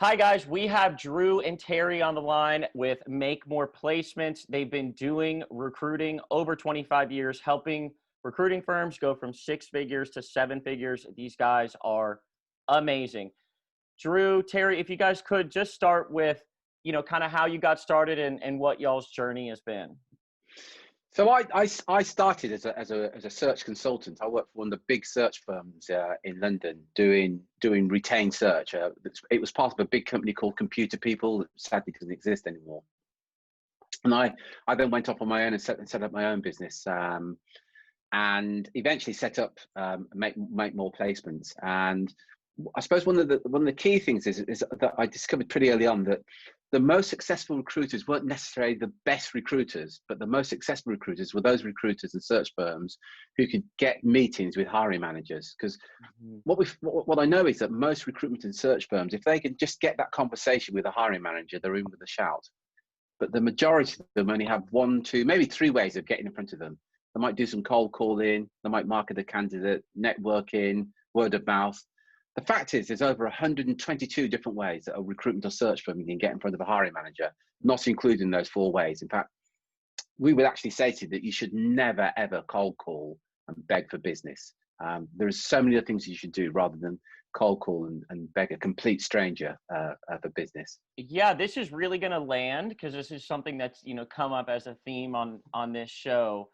Hi, guys. We have Drew and Terry on the line with Make More Placements. They've been doing recruiting over 25 years, helping recruiting firms go from 6 figures to 7 figures. These guys are amazing. Drew, Terry, if you guys could just start with, kind of how you got started and what y'all's journey has been. So I started as a search consultant. I worked for one of the big search firms in London doing retained search. It was part of a big company called Computer People that sadly doesn't exist anymore. And I then went off on my own and set up my own business, and eventually set up make more placements. And I suppose one of the key things is that I discovered pretty early on that the most successful recruiters weren't necessarily the best recruiters, but the most successful recruiters were those recruiters and search firms who could get meetings with hiring managers. Because what I know is that most recruitment and search firms, if they can just get that conversation with a hiring manager, they're in with a shout. But the majority of them only have 1, 2, maybe 3 ways of getting in front of them. They might do some cold calling, they might market the candidate, networking, word of mouth. The fact is, there's over 122 different ways that a recruitment or search firm can get in front of a hiring manager, not including those 4 ways. In fact, we would actually say to you that you should never, ever cold call and beg for business. There are so many other things you should do rather than cold call and beg a complete stranger for business. Yeah, this is really going to land because this is something that's, come up as a theme on this show.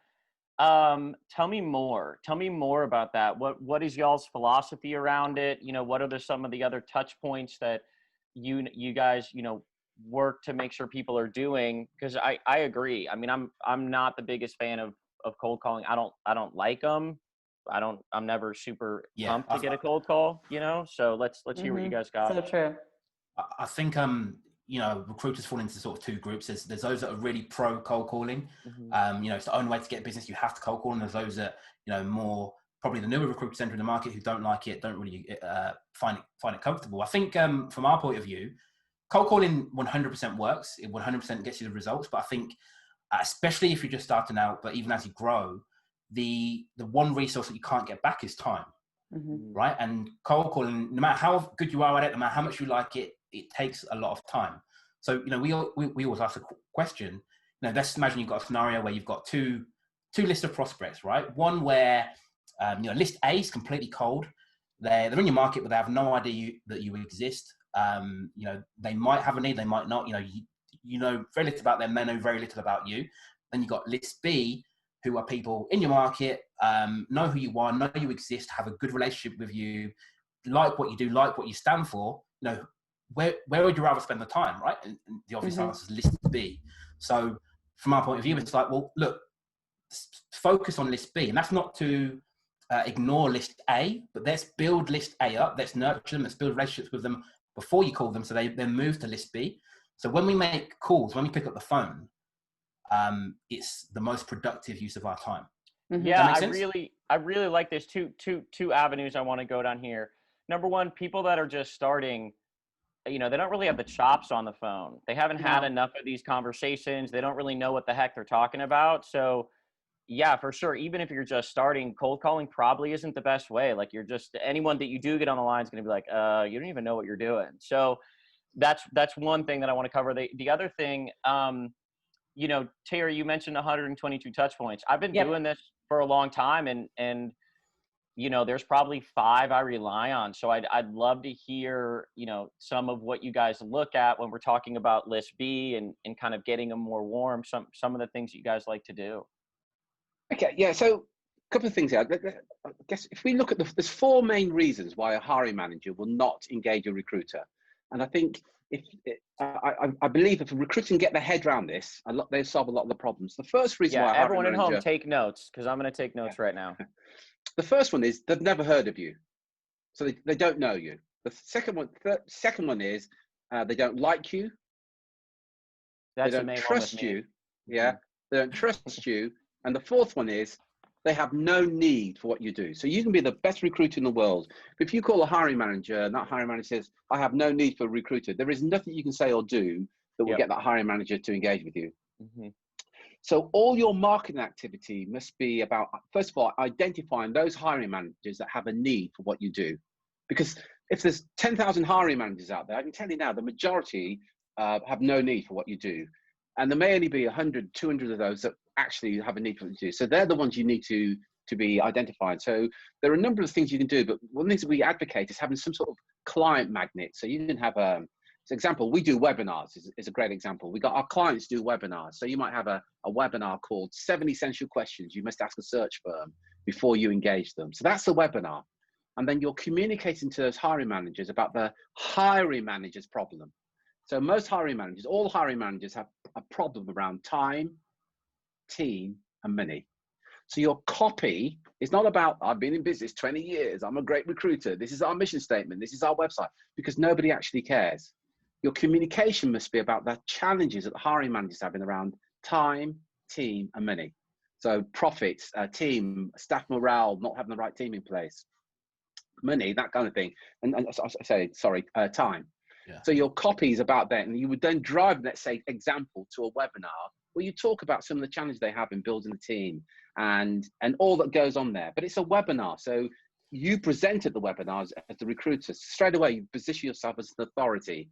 Tell me more about that. What is y'all's philosophy around it? What are some of the other touch points that you guys, work to make sure people are doing? Because I agree. I mean, I'm not the biggest fan of cold calling. I don't like them. I'm never super pumped to get a cold call, so let's hear what you guys got. So true. I think recruiters fall into sort of 2 groups. There's those that are really pro cold calling. It's the only way to get business. You have to cold call, and there's those that more probably the newer recruiters entering the market who don't like it, don't really find it comfortable. I think from our point of view, cold calling 100% works. It 100% gets you the results. But I think especially if you're just starting out, but even as you grow, the one resource that you can't get back is time. Right? And cold calling, no matter how good you are at it, no matter how much you like it, it takes a lot of time. So, we always ask the question, let's imagine you've got a scenario where you've got two lists of prospects, right? One where, list A is completely cold. They're in your market, but they have no idea that you exist. They might have a need, they might not. You know very little about them, they know very little about you. Then you've got list B, who are people in your market, know who you are, know you exist, have a good relationship with you, like what you do, like what you stand for. Where would you rather spend the time, right? And the obvious answer is list B. So from our point of view, it's like, well, look, focus on list B. And that's not to ignore list A, but let's build list A up, let's nurture them, let's build relationships with them before you call them so they then move to list B. So when we make calls, when we pick up the phone, it's the most productive use of our time. Yeah, I really like this. Two avenues I want to go down here. Number one, people that are just starting, they don't really have the chops on the phone. They haven't had enough of these conversations. They don't really know what the heck they're talking about. So yeah, for sure. Even if you're just starting, cold calling probably isn't the best way. Like anyone that you do get on the line is going to be like, you don't even know what you're doing. So that's one thing that I want to cover. The other thing, Terry, you mentioned 122 touch points. I've been doing this for a long time, and there's probably 5 I rely on. So I'd love to hear, some of what you guys look at when we're talking about list B and kind of getting them more warm. Some of the things you guys like to do. Okay, yeah. So a couple of things here. I guess if we look at there's 4 main reasons why a hiring manager will not engage a recruiter, and I think I believe if a recruiter can get their head around this, they solve a lot of the problems. The first reason why everyone at home take notes, because I'm going to take notes right now. The first one is they've never heard of you, so they don't know you. The second one is they don't like you. They don't trust you. Yeah, they don't trust you. And the fourth one is they have no need for what you do. So you can be the best recruiter in the world, but if you call a hiring manager and that hiring manager says, I have no need for a recruiter, there is nothing you can say or do that will get that hiring manager to engage with you. So all your marketing activity must be about, first of all, identifying those hiring managers that have a need for what you do. Because if there's 10,000 hiring managers out there, I can tell you now, the majority have no need for what you do. And there may only be 100, 200 of those that actually have a need for what you do. So they're the ones you need to be identified. So there are a number of things you can do, but one of the things that we advocate is having some sort of client magnet. So you can have for example, we do webinars is a great example. We got our clients do webinars. So you might have a webinar called 7 Essential Questions You Must Ask a Search Firm Before You Engage Them. So that's the webinar. And then you're communicating to those hiring managers about the hiring manager's problem. So most hiring managers, all hiring managers have a problem around time, team, and money. So your copy is not about, I've been in business 20 years, I'm a great recruiter, this is our mission statement, this is our website, because nobody actually cares. Your communication must be about the challenges that the hiring managers are having around time, team, and money. So profits, team, staff morale, not having the right team in place, money, that kind of thing. And time. Yeah. So your copy is about that. And you would then drive, let's say, example to a webinar where you talk about some of the challenges they have in building the team and all that goes on there. But it's a webinar. So you present at the webinars as the recruiter. Straight away, you position yourself as an authority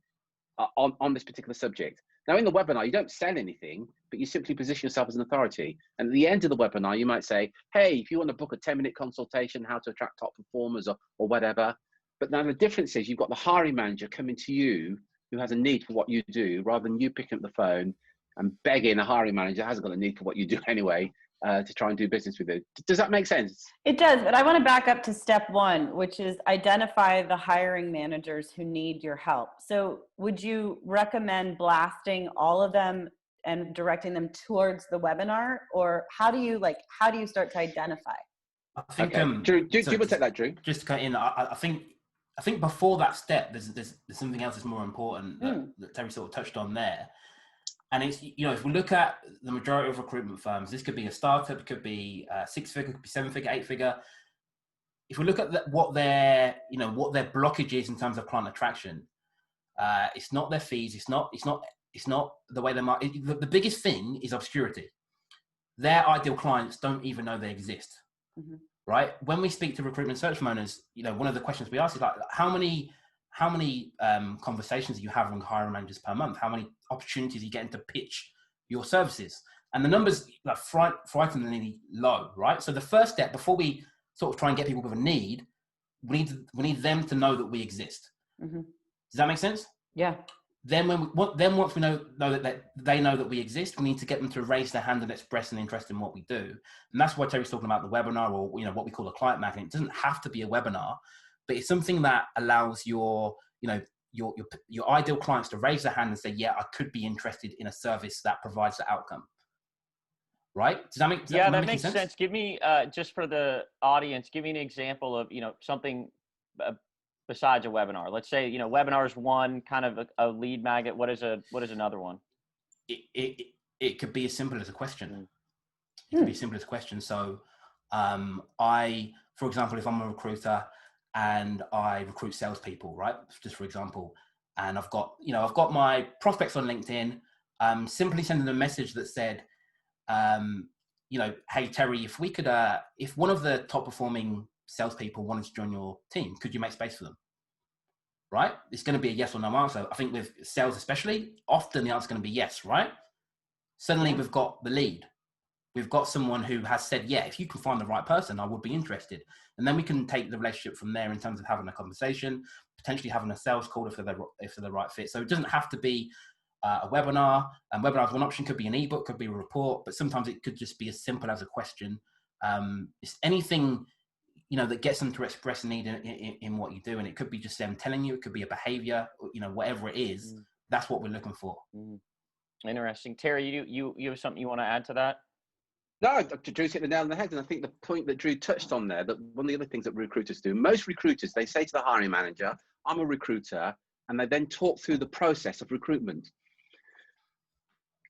on this particular subject. Now, in the webinar, you don't sell anything, but you simply position yourself as an authority. And at the end of the webinar, you might say, hey, if you want to book a 10-minute consultation, how to attract top performers or whatever. But now the difference is you've got the hiring manager coming to you who has a need for what you do, rather than you picking up the phone and begging a hiring manager who hasn't got a need for what you do anyway to try and do business with you. Does that make sense? It does, but I want to back up to step one, which is identify the hiring managers who need your help. So would you recommend blasting all of them and directing them towards the webinar, or how do you start to identify? I think, okay. Drew, do you want to take that, Drew? Just to cut in, I think before that step, there's something else that's more important that Terry sort of touched on there. And it's, if we look at the majority of recruitment firms, this could be a startup, it could be 6-figure, it could be 7-figure, 8-figure. If we look at what their blockage is in terms of client attraction, it's not their fees, it's not the way they market. The biggest thing is obscurity. Their ideal clients don't even know they exist. Mm-hmm. Right? When we speak to recruitment search firm owners, one of the questions we ask is like, how many conversations are you having with hiring managers per month? How many opportunities are you getting to pitch your services? And the numbers are frighteningly low, right? So the first step, before we sort of try and get people with a need, we need them to know that we exist. Mm-hmm. Does that make sense? Yeah. Then once we know that they know that we exist, we need to get them to raise their hand and express an interest in what we do. And that's why Terry's talking about the webinar, or what we call a client magnet. It doesn't have to be a webinar, but it's something that allows your ideal clients to raise their hand and say, yeah, I could be interested in a service that provides the outcome. Right? Does that make sense? Yeah, that makes sense. Give me, just for the audience, give me an example of, something besides a webinar. Let's say, webinar is one kind of a lead magnet. What is another one? It could be as simple as a question. It could be as simple as a question. So for example, if I'm a recruiter and I recruit salespeople, right? Just for example, and I've got my prospects on LinkedIn, simply sending them a message that said, hey Terry, if one of the top performing salespeople wanted to join your team, could you make space for them? Right? It's going to be a yes or no answer. I think with sales especially, often the answer is going to be yes, right? Suddenly we've got the lead. We've got someone who has said, yeah, if you can find the right person, I would be interested. And then we can take the relationship from there in terms of having a conversation, potentially having a sales call if they're the right fit. So it doesn't have to be a webinar. And webinar is one option, could be an ebook, could be a report, but sometimes it could just be as simple as a question. It's anything that gets them to express a need in what you do. And it could be just them telling you, it could be a behavior, whatever it is, that's what we're looking for. Interesting. Terry, you have something you want to add to that? No, Drew's hit the nail on the head. And I think the point that Drew touched on there, that one of the other things that recruiters do, most recruiters, they say to the hiring manager, I'm a recruiter, and they then talk through the process of recruitment.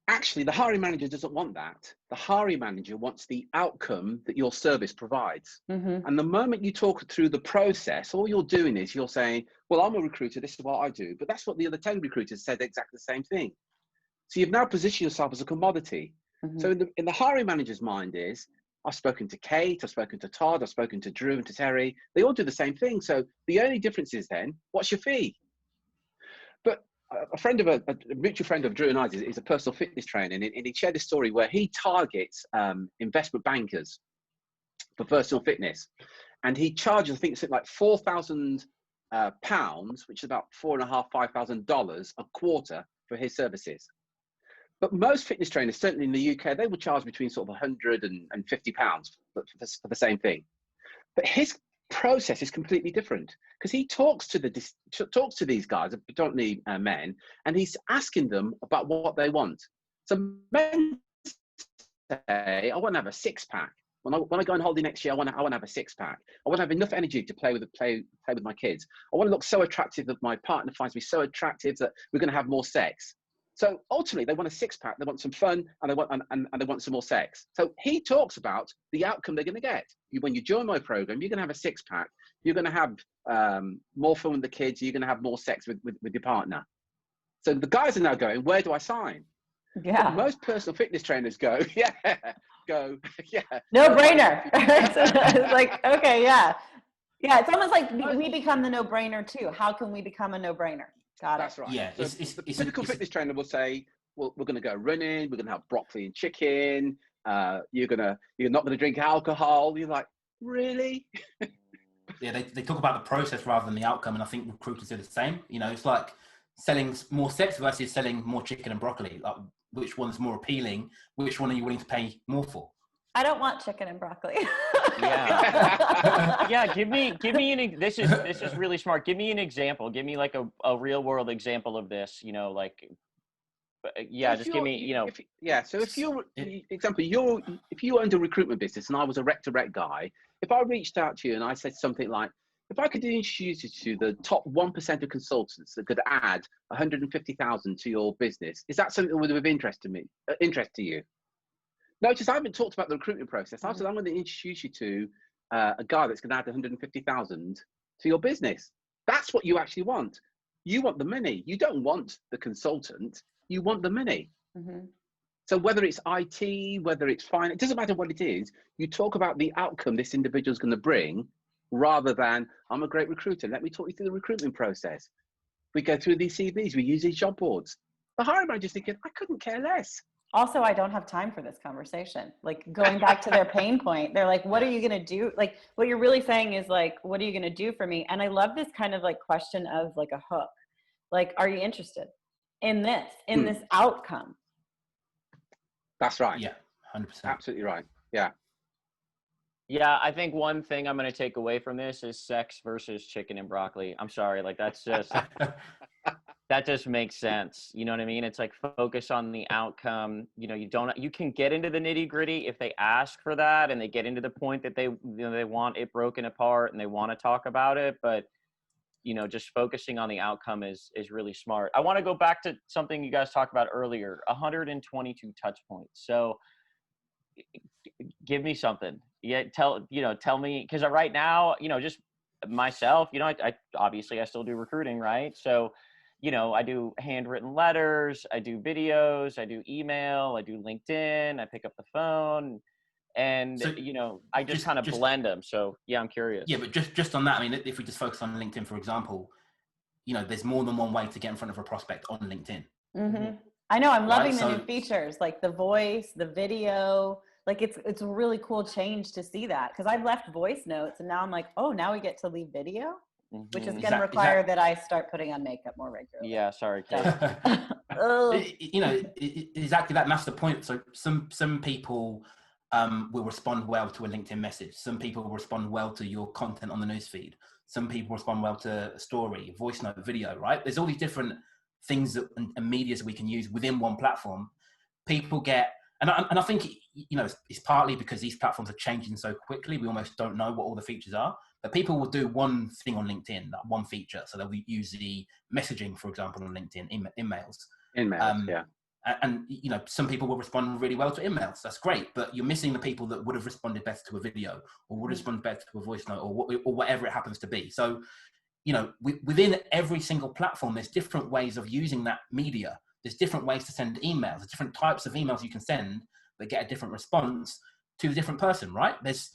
Actually, the hiring manager doesn't want that. The hiring manager wants the outcome that your service provides. Mm-hmm. And the moment you talk through the process, all you're doing is you're saying, well, I'm a recruiter, this is what I do. But that's what the other 10 recruiters said exactly the same thing. So you've now positioned yourself as a commodity. Mm-hmm. So in the hiring manager's mind is, I've spoken to Kate, I've spoken to Todd, I've spoken to Drew and to Terry. They all do the same thing. So the only difference is then, what's your fee? But a mutual friend of Drew and I's is a personal fitness trainer, and he shared a story where he targets investment bankers for personal fitness, and he charges, I think it's like £4,000, which is about $4,500 a quarter for his services. But most fitness trainers, certainly in the UK, they will charge between sort of £100 and £50 for the same thing. But his process is completely different, because he talks to these guys, predominantly men, and he's asking them about what they want. So men say, I want to have a six-pack. When I go on holiday next year, I want to have a six-pack. I want to have enough energy to play with my kids. I want to look so attractive that my partner finds me so attractive that we're going to have more sex. So ultimately, they want a six-pack. They want some fun, and they want some more sex. So he talks about the outcome they're going to get. When you join my program, you're going to have a six-pack. You're going to have more fun with the kids. You're going to have more sex with your partner. So the guys are now going, where do I sign? Yeah. But most personal fitness trainers go, yeah. No brainer. It's like, okay, yeah. Yeah, it's almost like we become the no-brainer too. How can we become a no-brainer? Got it. That's right. Yeah, So the typical fitness trainer will say, well, we're going to go running. We're going to have broccoli and chicken. You're not going to drink alcohol. You're like, really? Yeah, they talk about the process rather than the outcome, and I think recruiters do the same. You know, it's like selling more sex versus selling more chicken and broccoli. Like, which one's more appealing? Which one are you willing to pay more for? I don't want chicken and broccoli. Yeah. Yeah. Give me this is really smart. Give me an example. Give me like a real world example of this, you know, like, yeah, just give me, you know. So if you owned a recruitment business and I was a rec-to-rec guy, if I reached out to you and I said something like, if I could introduce you to the top 1% of consultants that could add 150,000 to your business, is that something that would have interest to you? Notice I haven't talked about the recruitment process. I said I'm going to introduce you to a guy that's going to add 150,000 to your business. That's what you actually want. You want the money. You don't want the consultant. You want the money. Mm-hmm. So whether it's IT, whether it's finance, it doesn't matter what it is. You talk about the outcome this individual is going to bring, rather than, I'm a great recruiter. Let me talk you through the recruitment process. We go through these CVs. We use these job boards. The hiring manager's thinking, I couldn't care less. Also, I don't have time for this conversation. Like, going back to their pain point, they're like, what are you going to do? Like, what you're really saying is like, what are you going to do for me? And I love this kind of like question of like a hook. Like, are you interested in this outcome? That's right. Yeah, 100%. Absolutely right. Yeah. Yeah, I think one thing I'm going to take away from this is sex versus chicken and broccoli. I'm sorry, like that just makes sense. You know what I mean? It's like, focus on the outcome. You know, you can get into the nitty gritty if they ask for that and they get into the point that they want it broken apart and they want to talk about it. But, you know, just focusing on the outcome is really smart. I want to go back to something you guys talked about earlier, 122 touch points. So give me something. Yeah. Tell me, because right now, you know, just myself, you know, I obviously I still do recruiting, right? So, you know, I do handwritten letters, I do videos, I do email, I do LinkedIn, I pick up the phone, and, So, you know, I just kind of blend them. So yeah, I'm curious. Yeah, but just on that, I mean, if we just focus on LinkedIn, for example, you know, there's more than one way to get in front of a prospect on LinkedIn. Mm-hmm. I know, I'm loving the So, new features, like the voice, the video. Like, it's a really cool change to see that, because I've left voice notes and now I'm like, oh, now we get to leave video, which is going to require that I start putting on makeup more regularly. Yeah, sorry, Kate. You know, exactly that. And that's the point. So some people will respond well to a LinkedIn message. Some people will respond well to your content on the newsfeed. Some people respond well to a story, voice note, video, right? There's all these different things and medias we can use within one platform. People get, and I think, you know, it's partly because these platforms are changing so quickly. We almost don't know what all the features are. But people will do one thing on LinkedIn, that one feature. So they'll use the messaging, for example, on LinkedIn, emails. Yeah. And, you know, some people will respond really well to emails. That's great. But you're missing the people that would have responded better to a video, or would have responded better to a voice note, or whatever it happens to be. So, you know, within every single platform, there's different ways of using that media. There's different ways to send emails. There's different types of emails you can send that get a different response to the different person, right? There's,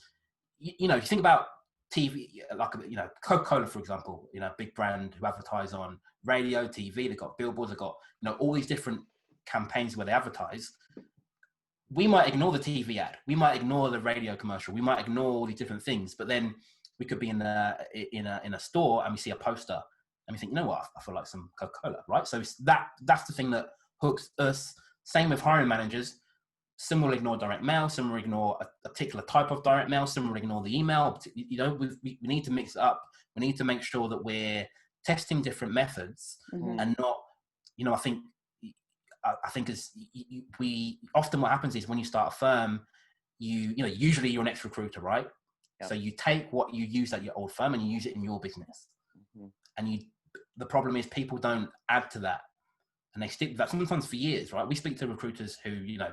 you know, you think about TV, like, you know, Coca-Cola, for example, you know, big brand who advertise on radio, TV, they've got billboards, they've got, you know, all these different campaigns where they advertise. We might ignore the TV ad, we might ignore the radio commercial, we might ignore all these different things, but then we could be in a store and we see a poster and we think, you know what, I feel like some Coca-Cola, right? So that's the thing that hooks us. Same with hiring managers. Some will ignore direct mail, some will ignore a particular type of direct mail, some will ignore the email. You know, we need to mix it up. We need to make sure that we're testing different methods and not, you know, I think as we often, what happens is when you start a firm, you know, usually you're an ex-recruiter, right? Yep. So you take what you use at your old firm and you use it in your business. And the problem is people don't add to that. And they stick with that sometimes for years, right? We speak to recruiters who, you know,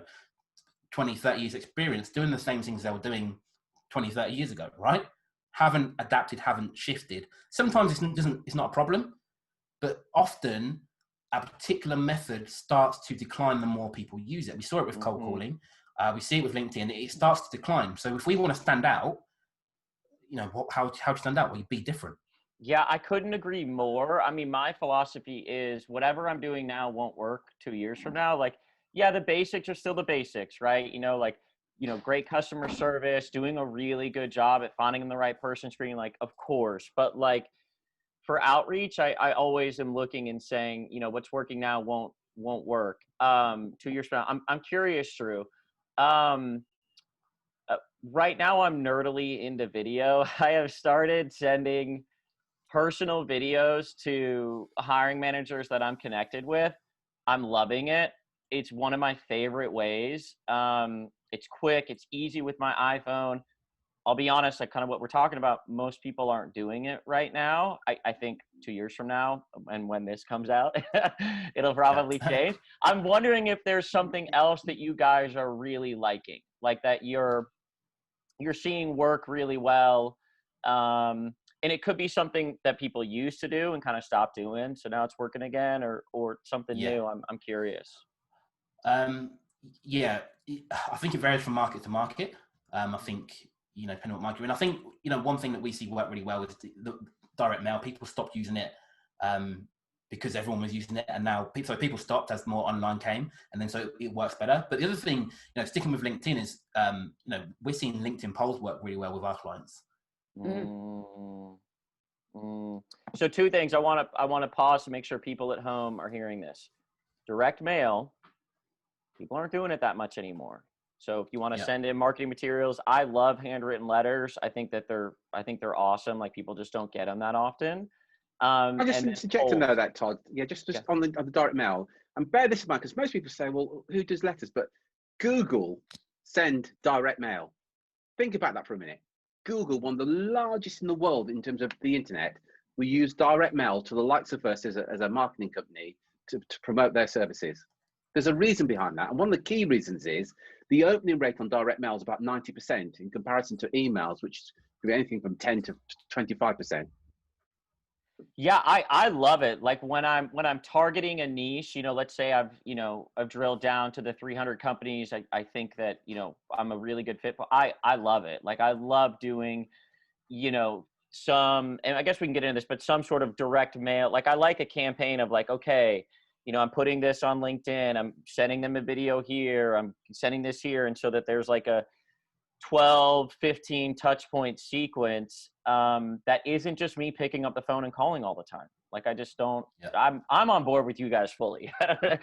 20, 30 years experience doing the same things they were doing 20, 30 years ago, right? Haven't adapted, haven't shifted. Sometimes it's not a problem, but often a particular method starts to decline the more people use it. We saw it with cold calling. We see it with LinkedIn. It starts to decline. So if we want to stand out, you know, how to stand out? Well, you be different. Yeah, I couldn't agree more. I mean, my philosophy is whatever I'm doing now won't work 2 years from now. Like, yeah, the basics are still the basics, right? You know, like, you know, great customer service, doing a really good job at finding the right person screen, like, of course. But like for outreach, I always am looking and saying, you know, what's working now won't work 2 years from now. I'm curious, Drew. Right now I'm nerdily into video. I have started sending personal videos to hiring managers that I'm connected with. I'm loving it. It's one of my favorite ways. It's quick, it's easy with my iPhone. I'll be honest, like kind of what we're talking about, most people aren't doing it right now. I think 2 years from now, and when this comes out, it'll probably change. I'm wondering if there's something else that you guys are really liking, like that you're seeing work really well. And it could be something that people used to do and kind of stopped doing, so now it's working again, or something new. I'm curious. Yeah, I think it varies from market to market. I think, you know, depending on what market you're in. I think, you know, one thing that we see work really well is the direct mail. People stopped using it because everyone was using it, and now people stopped as more online came, and then so it works better. But the other thing, you know, sticking with LinkedIn is, you know, we're seeing LinkedIn polls work really well with our clients. So two things I want to pause to make sure people at home are hearing this. Direct mail, people aren't doing it that much anymore. So if you want to send in marketing materials, I love handwritten letters. I think they're awesome. Like, people just don't get them that often. I just interject to know that, Todd. Yeah, just on the direct mail, and bear this in mind, because most people say, well, who does letters? But Google send direct mail. Think about that for a minute. Google, one of the largest in the world in terms of the internet, will use direct mail to the likes of us as a marketing company to promote their services. There's a reason behind that. And one of the key reasons is the opening rate on direct mail is about 90% in comparison to emails, which could be anything from 10 to 25%. Yeah, I love it. Like when I'm targeting a niche, you know, let's say I've drilled down to the 300 companies. I think that, you know, I'm a really good fit for. I love it. Like, I love doing, you know, and I guess we can get into this, but some sort of direct mail. Like, I like a campaign of like, okay, you know, I'm putting this on LinkedIn, I'm sending them a video here, I'm sending this here. And so that there's like a 12, 15 touch point sequence that isn't just me picking up the phone and calling all the time. Like, I just don't, I'm on board with you guys fully. And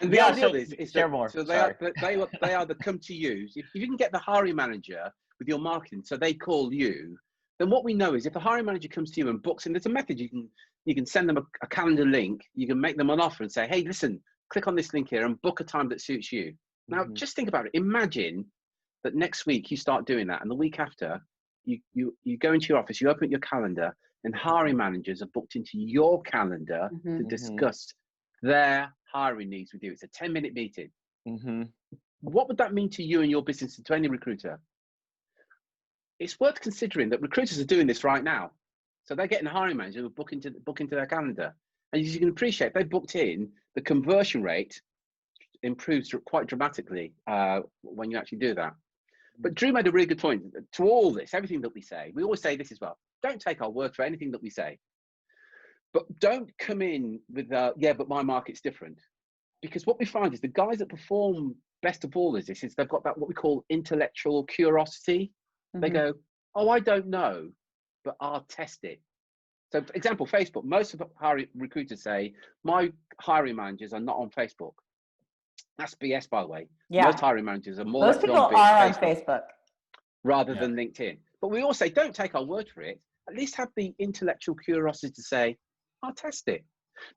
the ideal is share more. So they are the come to you. If you can get the hiring manager with your marketing, so they call you, then what we know is if the hiring manager comes to you and books in, there's a method you can send them a calendar link. You can make them an offer and say, hey, listen, click on this link here and book a time that suits you. Now, just think about it. Imagine that next week you start doing that, and the week after you go into your office, you open your calendar, and hiring managers are booked into your calendar to discuss their hiring needs with you. It's a 10-minute meeting. What would that mean to you and your business and to any recruiter? It's worth considering that recruiters are doing this right now. So they're getting a hiring manager who book into their calendar. And as you can appreciate, they booked in, the conversion rate improves quite dramatically when you actually do that. But Drew made a really good point to all this, everything that we say. We always say this as well. Don't take our word for anything that we say. But don't come in with, yeah, but my market's different. Because what we find is the guys that perform best of all is they've got that what we call intellectual curiosity. They go, oh, I don't know, but I'll test it. So for example, Facebook, most of our recruiters say, my hiring managers are not on Facebook. That's BS, by the way. Yeah. Most hiring managers are more Most likely people on are on Facebook rather than LinkedIn. But we all say, don't take our word for it. At least have the intellectual curiosity to say, I'll test it.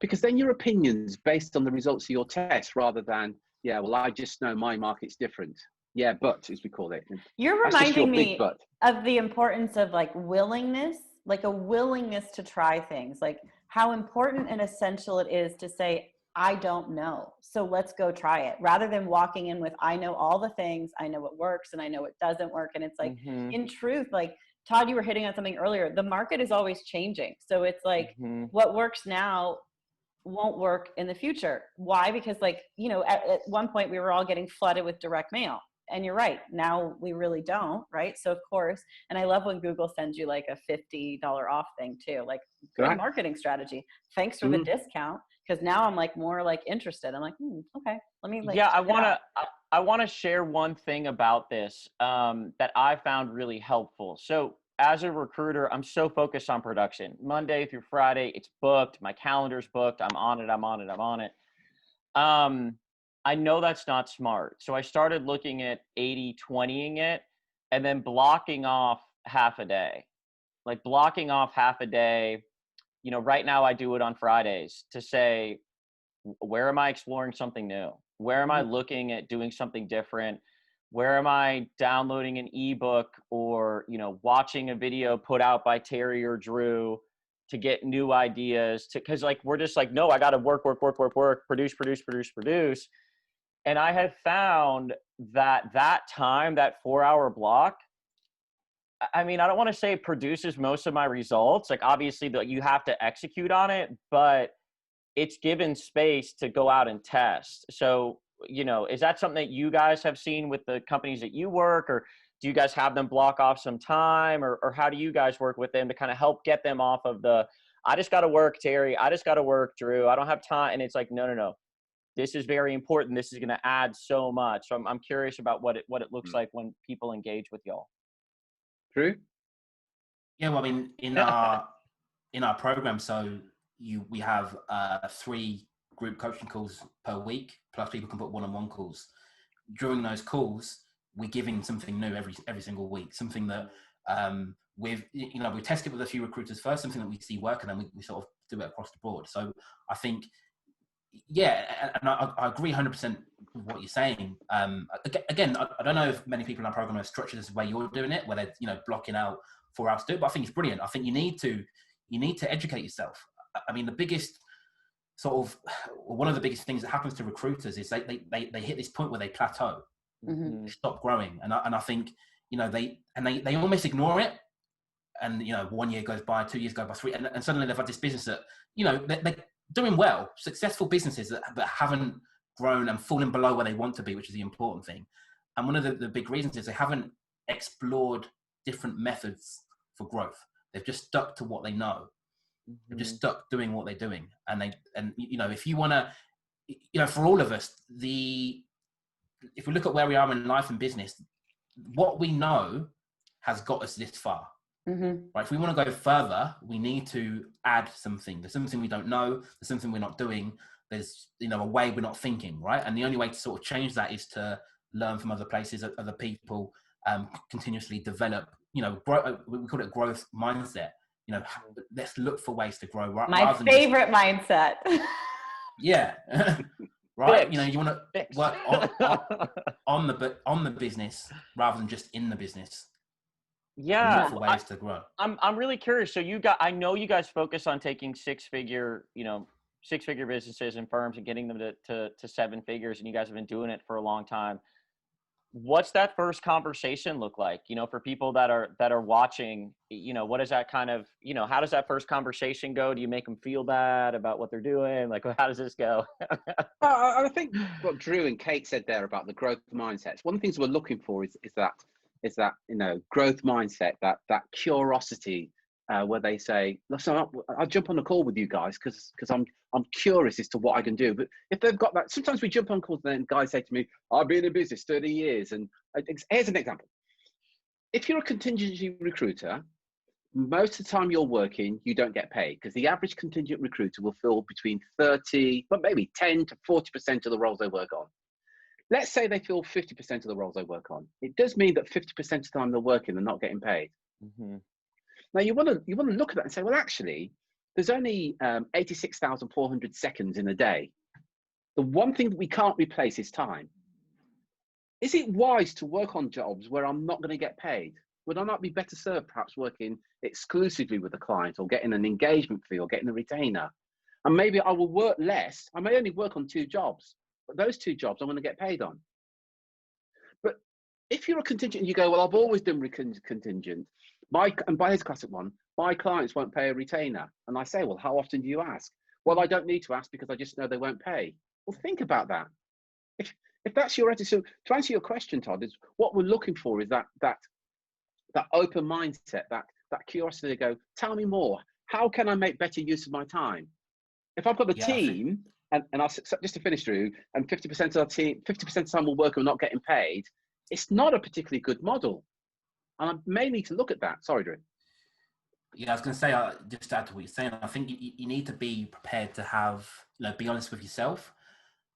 Because then your opinion's based on the results of your test rather than, yeah, well, I just know my market's different. Yeah, but as we call it. You're That's just your reminding big me but. of the importance of like willingness, like a willingness to try things, like how important and essential it is to say, I don't know, so let's go try it, rather than walking in with, I know all the things, I know what works and I know what doesn't work. And it's like, in truth, like Todd, you were hitting on something earlier, the market is always changing. So it's like what works now won't work in the future. Why? Because like, you know, at one point we were all getting flooded with direct mail. And you're right. Now we really don't, right? So of course, and I love when Google sends you like a $50 off thing too, like good marketing strategy. Thanks for the discount. Because now I'm like more like interested. I'm like, okay, let me like. Yeah, I want to share one thing about this that I found really helpful. So as a recruiter, I'm so focused on production. Monday through Friday, it's booked. My calendar's booked. I'm on it. I know that's not smart. So I started looking at 80-20ing it and then blocking off half a day. Like blocking off half a day. You know, right now I do it on Fridays to say, where am I exploring something new? Where am I looking at doing something different? Where am I downloading an ebook or, you know, watching a video put out by Terry or Drew to get new ideas because like, we're just like, no, I got to work, produce. And I have found that time, that 4-hour block, I mean, I don't want to say it produces most of my results. Like obviously you have to execute on it, but it's given space to go out and test. So, you know, is that something that you guys have seen with the companies that you work, or do you guys have them block off some time, or how do you guys work with them to kind of help get them off of the, I just got to work, Terry, I just got to work, Drew, I don't have time. And it's like, no. This is very important. This is going to add so much. So I'm curious about what it looks like when people engage with y'all. Drew? Yeah, well, I mean, in our program, so we have 3 group coaching calls per week, plus people can put one-on-one calls. During those calls, we're giving something new every single week, something that we test it with a few recruiters first, something that we see work, and then we sort of do it across the board. So I think, yeah, and I agree 100% with what you're saying. Again, I don't know if many people in our program are structured as the way you're doing it, where they're, you know, blocking out 4 hours to do it, but I think it's brilliant. I think you need to educate yourself. I mean, the biggest one of the biggest things that happens to recruiters is they hit this point where they plateau, they stop growing, and I think, you know, they almost ignore it, and, you know, 1 year goes by, 2 years go by, 3, and suddenly they've had this business that, you know, they're doing well, successful businesses that haven't grown and fallen below where they want to be, which is the important thing. And one of the big reasons is they haven't explored different methods for growth. They've just stuck to what they know. They're just stuck doing what they're doing. And you know, if you want to, you know, for all of us, if we look at where we are in life and business, what we know has got us this far. Right? If we want to go further, we need to add something. There's something we don't know. There's something we're not doing. There's, you know, a way we're not thinking, right? And the only way to sort of change that is to learn from other places, other people, continuously develop, you know, we call it growth mindset. You know, let's look for ways to grow. My favorite mindset. Yeah. Right. You know, you want to work on the business rather than just in the business. Yeah. Look for ways to grow. I'm really curious. So I know you guys focus on taking six-figure businesses and firms and getting them to 7 figures, and you guys have been doing it for a long time. what's that first conversation look like, you know, for people that are watching, you know, what is that kind of, you know, how does that first conversation go? Do you make them feel bad about what they're doing? Like, how does this go? I think what Drew and Kate said there about the growth mindsets, one of the things we're looking for is that, you know, growth mindset, that curiosity, where they say, listen, I'll jump on a call with you guys because I'm curious as to what I can do. But if they've got that, sometimes we jump on calls and then guys say to me, I've been in business 30 years. And here's an example. If you're a contingency recruiter, most of the time you're working, you don't get paid because the average contingent recruiter will fill between 30, but maybe 10 to 40% of the roles they work on. Let's say they fill 50% of the roles they work on. It does mean that 50% of the time they're working, they're not getting paid. Mm-hmm. Now you want to look at that and say, well, actually, there's only 86,400 seconds in a day. The one thing that we can't replace is time. Is it wise to work on jobs where I'm not going to get paid? Would I not be better served perhaps working exclusively with a client or getting an engagement fee or getting a retainer? And maybe I will work less. I may only work on 2 jobs, but those 2 jobs I'm going to get paid on. But if you're a contingent and you go, well, I've always done contingent, and by his classic one, my clients won't pay a retainer. And I say, well, how often do you ask? Well, I don't need to ask because I just know they won't pay. Well, think about that. If that's your attitude, so to answer your question, Todd, is what we're looking for is that open mindset, that curiosity to go, tell me more. How can I make better use of my time? If I've got a team, and I'll just to finish through, and 50% of our team, 50% of the time we're working, we're not getting paid, it's not a particularly good model. And I may need to look at that. Sorry, Drew. Yeah, I was going to say, just to add to what you're saying, I think you need to be prepared to have, you know, be honest with yourself.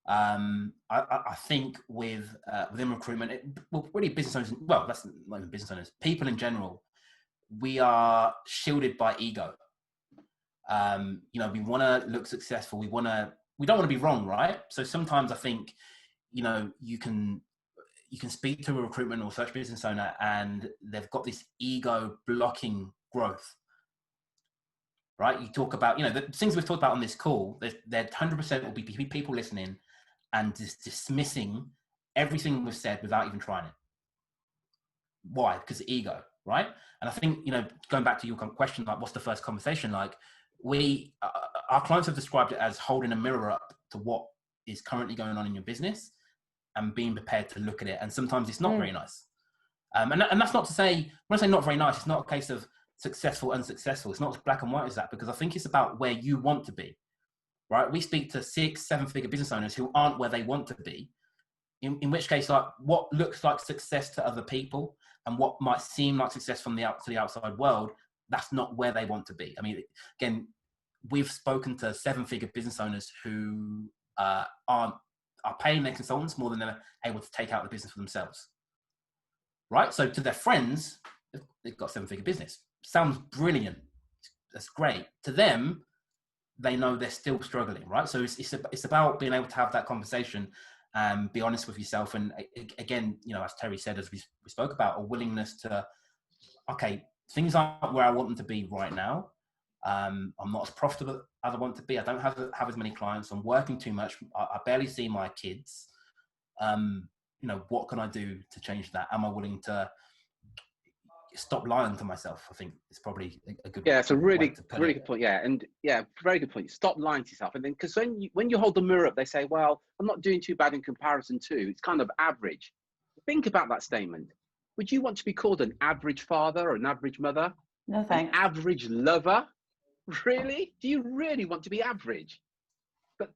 I think within recruitment, really business owners, well, that's not even business owners, people in general, we are shielded by ego. You know, we want to look successful. We don't want to be wrong, right? So sometimes I think, you know, you can speak to a recruitment or search business owner and they've got this ego blocking growth, right? You talk about, you know, the things we've talked about on this call, there 100% will be people listening and just dismissing everything we've said without even trying it. Why? Because ego, right? And I think, you know, going back to your question, like, what's the first conversation like? Our clients have described it as holding a mirror up to what is currently going on in your business and being prepared to look at it. And sometimes it's not very nice. And that's not to say, when I say not very nice, it's not a case of successful, unsuccessful. It's not as black and white as that, because I think it's about where you want to be, right? We speak to 6-7-figure business owners who aren't where they want to be, in which case, like, what looks like success to other people and what might seem like success from the outside world, that's not where they want to be. I mean, again, we've spoken to 7-figure business owners who are paying their consultants more than they're able to take out the business for themselves, right? So to their friends, they've got a 7-figure business. Sounds brilliant. That's great. To them, they know they're still struggling, right? So it's about being able to have that conversation and be honest with yourself. And again, you know, as Terry said, as we spoke about, a willingness to, okay, things aren't where I want them to be right now. I'm not as profitable as I want to be. I don't have as many clients. I'm working too much. I barely see my kids. You know, what can I do to change that? Am I willing to stop lying to myself? I think it's probably a good. Yeah, it's a really good point. Yeah, and yeah, very good point. Stop lying to yourself, and then because when you hold the mirror up, they say, "Well, I'm not doing too bad in comparison to." It's kind of average. Think about that statement. Would you want to be called an average father or an average mother? No thanks. An average lover? Really? Do you really want to be average? But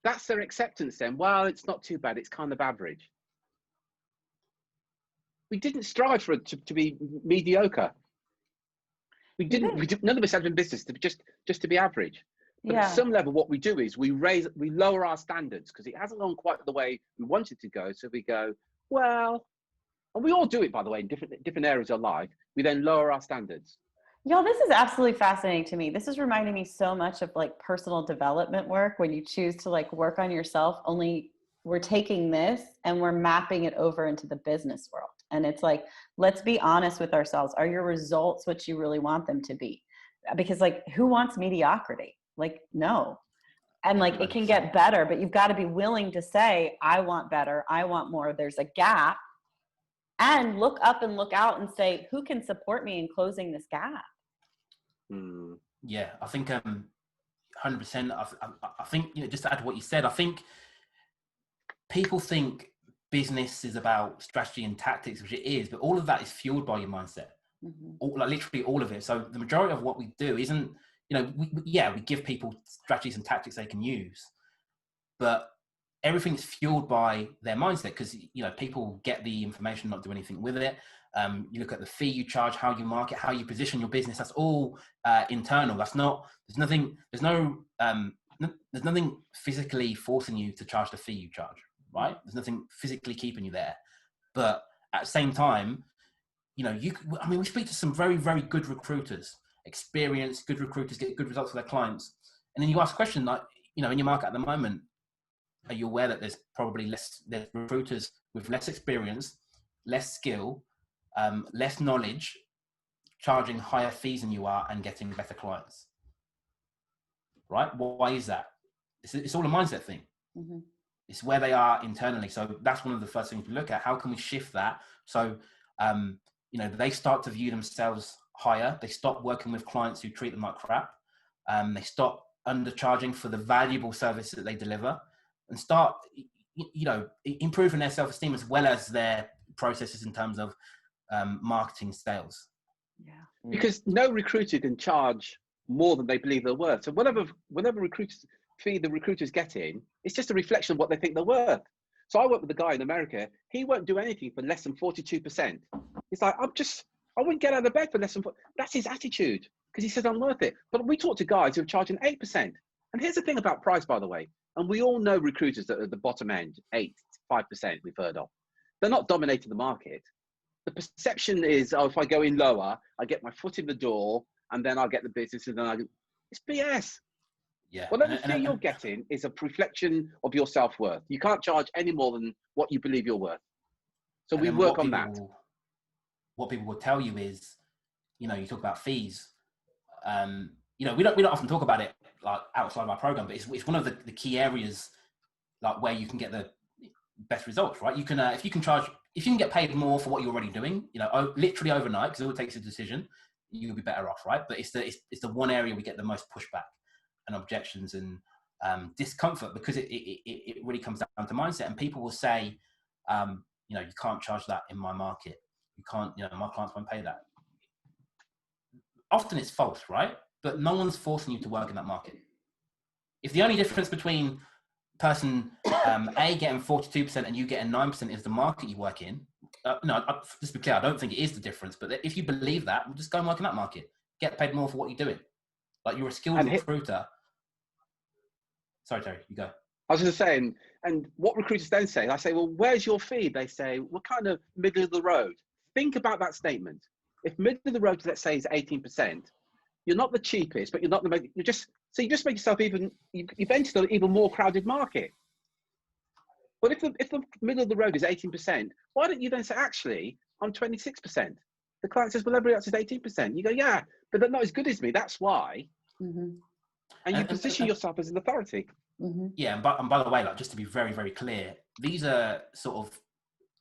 that's their acceptance then. Well, it's not too bad. It's kind of average. We didn't strive for it to be mediocre. We didn't. None of us have in business to just to be average. But at some level, what we do is we lower our standards because it hasn't gone quite the way we wanted to go. So we go, well, and we all do it, by the way, in different areas of life. We then lower our standards. Y'all, this is absolutely fascinating to me. This is reminding me so much of like personal development work when you choose to like work on yourself, only we're taking this and we're mapping it over into the business world. And it's like, let's be honest with ourselves. Are your results what you really want them to be? Because like, who wants mediocrity? Like, no. And like, it can get better, but you've got to be willing to say, I want better. I want more. There's a gap. and look up and look out and say, who can support me in closing this gap? Yeah, I think 100%. I think, just to add to what you said, I think people think business is about strategy and tactics, which it is, but all of that is fueled by your mindset. Like literally all of it. So the majority of what we do isn't, we give people strategies and tactics they can use, but everything's fueled by their mindset, because people get the information, not do anything with it. You look at the fee you charge, how you market, how you position your business. That's all internal. That's not. There's nothing physically forcing you to charge the fee you charge. Right? There's nothing physically keeping you there. But at the same time, we speak to some very, very good recruiters, experienced good recruiters, get good results for their clients, and then you ask a question like, in your market at the moment, are you aware that there's probably there's recruiters with less experience, less skill, less knowledge, charging higher fees than you are and getting better clients? Right? Why is that? It's all a mindset thing. It's where they are internally. So that's one of the first things we look at. How can we shift that? So, they start to view themselves higher. They stop working with clients who treat them like crap. They stop undercharging for the valuable services that they deliver, and start, improving their self-esteem as well as their processes in terms of marketing, sales. Yeah. Because no recruiter can charge more than they believe they're worth. So whatever fee the recruiter's getting, it's just a reflection of what they think they're worth. So I work with a guy in America. He won't do anything for less than 42%. He's like, I wouldn't get out of bed for less than. That's his attitude, because he says I'm worth it. But we talk to guys who are charging 8%. And here's the thing about price, by the way. And we all know recruiters that are at the bottom end, 5% we've heard of. They're not dominating the market. The perception is, if I go in lower, I get my foot in the door, and then I'll get the business, and then it's BS. Yeah. Whatever fee you're getting is a reflection of your self-worth. You can't charge any more than what you believe you're worth. So we work on that. What people will tell you is, you talk about fees. We don't often talk about it like outside of our program, but it's one of the key areas, like where you can get the best results, right? You can if you can get paid more for what you're already doing, literally overnight, because all it takes is a decision, you'll be better off, right? But it's the one area we get the most pushback and objections and discomfort, because it really comes down to mindset. And people will say, you can't charge that in my market. You can't, my clients won't pay that. Often it's false, right? But no one's forcing you to work in that market. If the only difference between person A getting 42% and you getting 9% is the market you work in, just to be clear, I don't think it is the difference. But if you believe that, we'll just go and work in that market. Get paid more for what you're doing. Like, you're a skilled recruiter. Sorry, Terry, you go. I was just saying, and what recruiters then say, I say, well, where's your fee? They say, we're kind of middle of the road. Think about that statement. If middle of the road, let's say, is 18%, you're not the cheapest, but you're not you just make yourself you've entered an even more crowded market. But if the middle of the road is 18%, why don't you then say, actually, I'm 26%? The client says, well, everybody else is 18%. You go, yeah, but they're not as good as me. That's why. And you position yourself as an authority. Yeah, and by the way, like, just to be very, very clear, these are sort of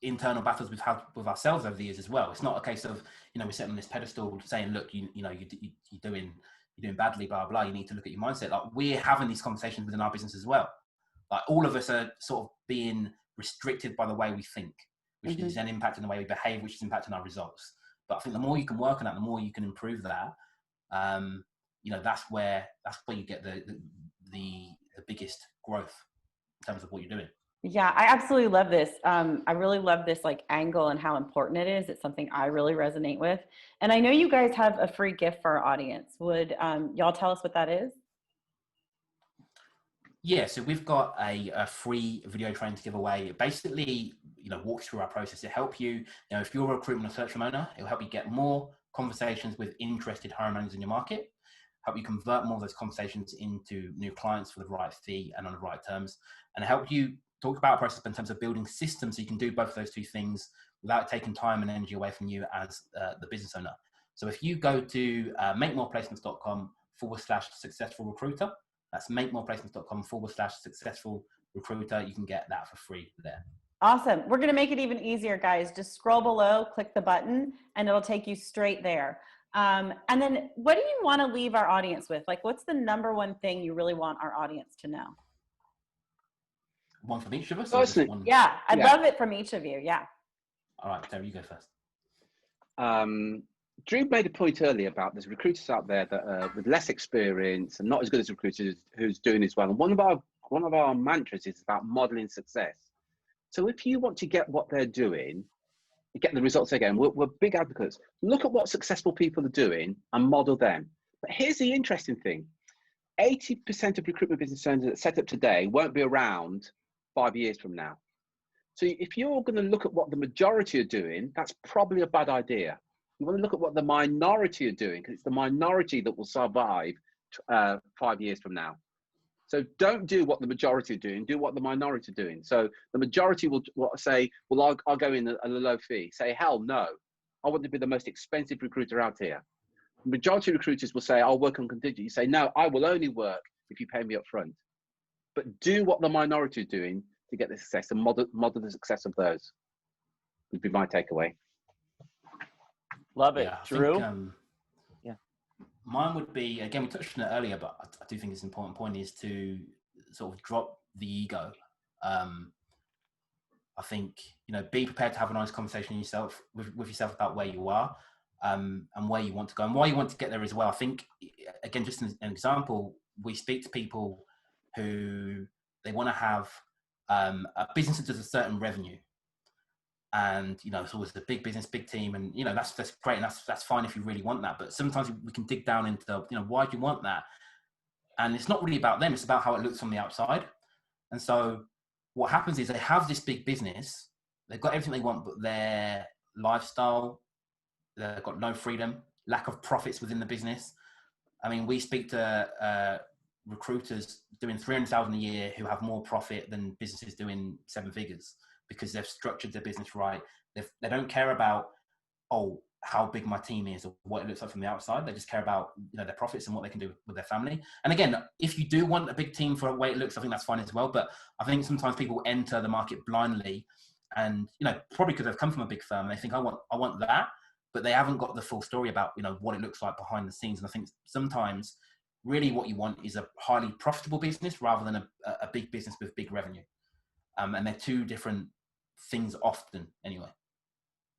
internal battles we've had with ourselves over the years as well. It's not a case of, we're sitting on this pedestal saying, look, you're doing badly, blah, blah. You need to look at your mindset. Like, we're having these conversations within our business as well. Like, all of us are sort of being restricted by the way we think, which is then impacting the way we behave, which is impacting our results. But I think the more you can work on that, the more you can improve that. That's where you get the biggest growth in terms of what you're doing. Yeah, I absolutely love this. I really love this angle and how important it is. It's something I really resonate with. And I know you guys have a free gift for our audience. Would y'all tell us what that is? Yeah, so we've got a free video training to give away. It basically, walks through our process to help you. If you're a recruitment or search firm owner, it'll help you get more conversations with interested hiring managers in your market, help you convert more of those conversations into new clients for the right fee and on the right terms, and help you talk about a process in terms of building systems so you can do both of those two things without taking time and energy away from you as the business owner. So if you go to makemoreplacements.com/successful recruiter, that's makemoreplacements.com/successful recruiter, you can get that for free there. Awesome. We're going to make it even easier, guys. Just scroll below, click the button, and it'll take you straight there. And then what do you want to leave our audience with? Like, what's the number one thing you really want our audience to know? One from each of us? Personally, one? Yeah, I'd love it from each of you. Yeah. All right, Terry, you go first. Drew made a point earlier about there's recruiters out there that with less experience and not as good as recruiters who's doing as well. And one of our mantras is about modeling success. So if you want to get what they're doing, get the results again, we're big advocates. Look at what successful people are doing and model them. But here's the interesting thing. 80% of recruitment business owners that set up today won't be around 5 years from now. So if you're going to look at what the majority are doing, that's probably a bad idea. You want to look at what the minority are doing, because it's the minority that will survive 5 years from now. So don't do what the majority are doing, do what the minority are doing. So the majority will say, well, I'll go in at a low fee. Say, hell no, I want to be the most expensive recruiter out here. The majority of recruiters will say, I'll work on contingent. You say, no, I will only work if you pay me up front. But do what the minority are doing to get the success, and model the success of those would be my takeaway. Love it. Yeah, Drew? Yeah. Mine would be, again, we touched on it earlier, but I do think it's an important point, is to sort of drop the ego. I think, be prepared to have a nice conversation with yourself about where you are, and where you want to go and why you want to get there as well. I think, again, just an example, we speak to people who they want to have a business that does a certain revenue. And it's always the big business, big team, and that's great, and that's fine if you really want that. But sometimes we can dig down into why do you want that? And it's not really about them; it's about how it looks from the outside. And so what happens is they have this big business, they've got everything they want, but their lifestyle, they've got no freedom, lack of profits within the business. I mean, we speak to recruiters doing 300,000 a year who have more profit than businesses doing 7 figures, because they've structured their business right. They don't care about, how big my team is or what it looks like from the outside. They just care about their profits and what they can do with their family. And again, if you do want a big team for the way it looks, I think that's fine as well. But I think sometimes people enter the market blindly, and probably because they've come from a big firm and they think I want that, but they haven't got the full story about what it looks like behind the scenes. And I think sometimes really what you want is a highly profitable business rather than a big business with big revenue. And they're two different things often anyway.